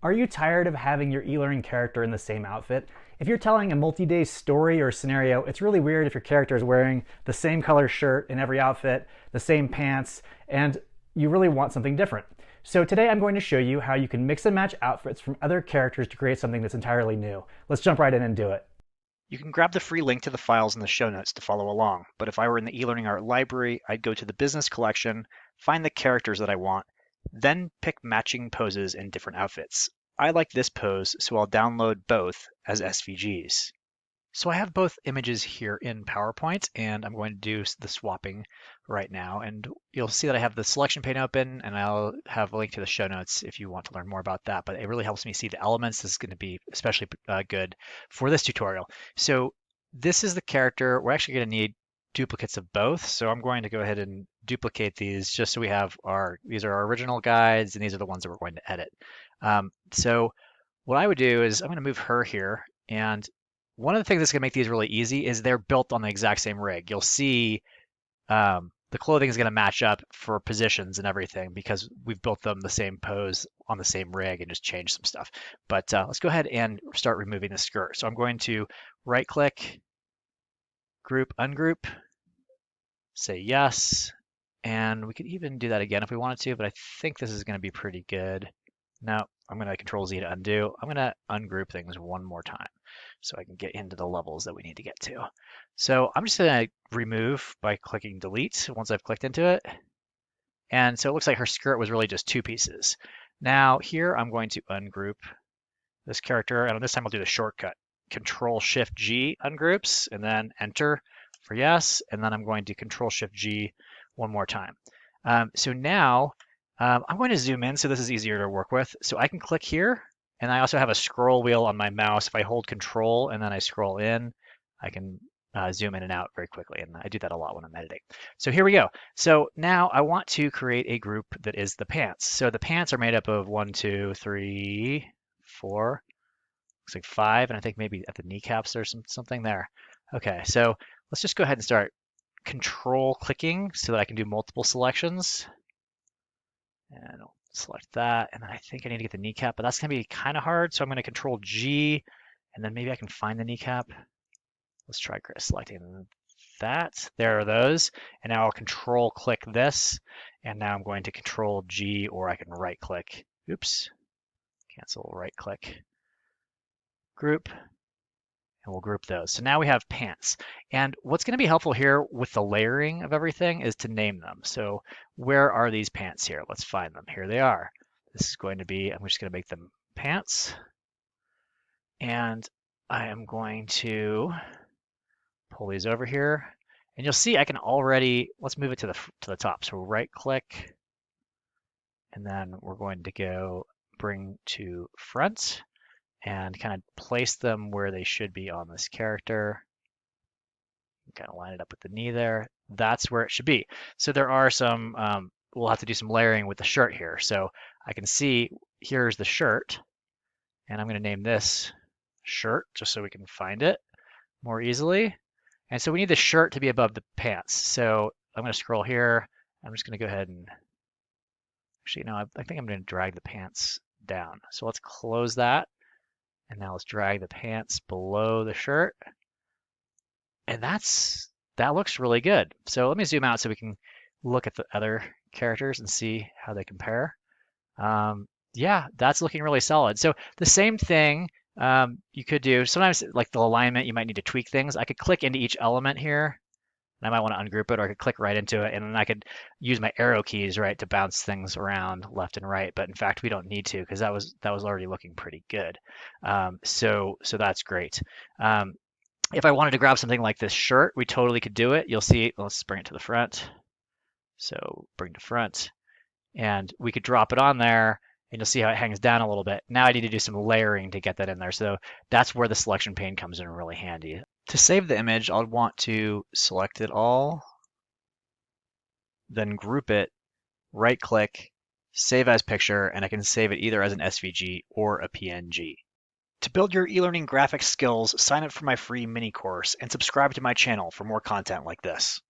Are you tired of having your e-learning character in the same outfit? If you're telling a multi-day story or scenario, it's really weird if your character is wearing the same color shirt in every outfit, the same pants, and you really want something different. So today I'm going to show you how you can mix and match outfits from other characters to create something that's entirely new. Let's jump right in and do it. You can grab the free link to the files in the show notes to follow along, but if I were in the eLearning Art library, I'd go to the business collection, find the characters that I want, then pick matching poses in different outfits. I like this pose, so I'll download both as SVGs. So I have both images here in PowerPoint, and I'm going to do the swapping right now. And you'll see that I have the selection pane open, and I'll have a link to the show notes if you want to learn more about that. But it really helps me see the elements. This is going to be especially good for this tutorial. So this is the character. We're actually going to need duplicates of both. So I'm going to go ahead and duplicate these just so we have these are our original guides, and these are the ones that we're going to edit. So what I would do is I'm going to move her here, and one of the things that's going to make these really easy is they're built on the exact same rig. You'll see the clothing is going to match up for positions and everything because we've built them the same pose on the same rig and just changed some stuff. But let's go ahead and start removing the skirt. So I'm going to right click, group, ungroup, say yes. And we could even do that again if we wanted to, but I think this is going to be pretty good. No, I'm going to Control Z to undo. I'm going to ungroup things one more time so I can get into the levels that we need to get to. So I'm just going to remove by clicking delete once I've clicked into it. And so it looks like her skirt was really just two pieces. Now here I'm going to ungroup this character, and this time I'll do the shortcut. Control Shift G ungroups, and then enter for yes, and then I'm going to Control Shift G one more time. So now I'm going to zoom in so this is easier to work with. So I can click here, and I also have a scroll wheel on my mouse. If I hold Control and then I scroll in, I can zoom in and out very quickly, and I do that a lot when I'm editing. So here we go. So now I want to create a group that is the pants. So the pants are made up of 1, 2, 3, 4, looks like 5, and I think maybe at the kneecaps there's something there. Okay, so let's just go ahead and start Control clicking so that I can do multiple selections. And I'll select that, and then I think I need to get the kneecap, but that's going to be kind of hard, so I'm going to Control G, and then maybe I can find the kneecap. Let's try selecting that. There are those, and now I'll Control click this, and now I'm going to Control G, or I can right click. Oops, cancel, right click, group, and we'll group those. So now we have pants. And what's going to be helpful here with the layering of everything is to name them. So where are these pants here? Let's find them. Here they are. This is going to be, I'm just going to make them pants. And I am going to pull these over here. And you'll see I can already, let's move it to the top. So right click, and then we're going to go bring to front and kind of place them where they should be on this character. Kind of line it up with the knee there. That's where it should be. So there are some, we'll have to do some layering with the shirt here. So I can see here's the shirt, and I'm going to name this shirt just so we can find it more easily. And so we need the shirt to be above the pants. So I'm going to scroll here. I'm just going to go ahead and actually, no, I think I'm going to drag the pants down. So let's close that. And now let's drag the pants below the shirt. And that looks really good. So let me zoom out so we can look at the other characters and see how they compare. Yeah, that's looking really solid. So the same thing you could do. Sometimes like the alignment, you might need to tweak things. I could click into each element here. And I might want to ungroup it, or I could click right into it, and then I could use my arrow keys, right, to bounce things around left and right. But in fact, we don't need to because that was already looking pretty good. So that's great. If I wanted to grab something like this shirt, we totally could do it. You'll see. Let's bring it to the front. So bring to front, and we could drop it on there, and you'll see how it hangs down a little bit. Now I need to do some layering to get that in there. So that's where the selection pane comes in really handy. To save the image, I'll want to select it all, then group it, right click, save as picture, and I can save it either as an SVG or a PNG. To build your e-learning graphics skills, sign up for my free mini course and subscribe to my channel for more content like this.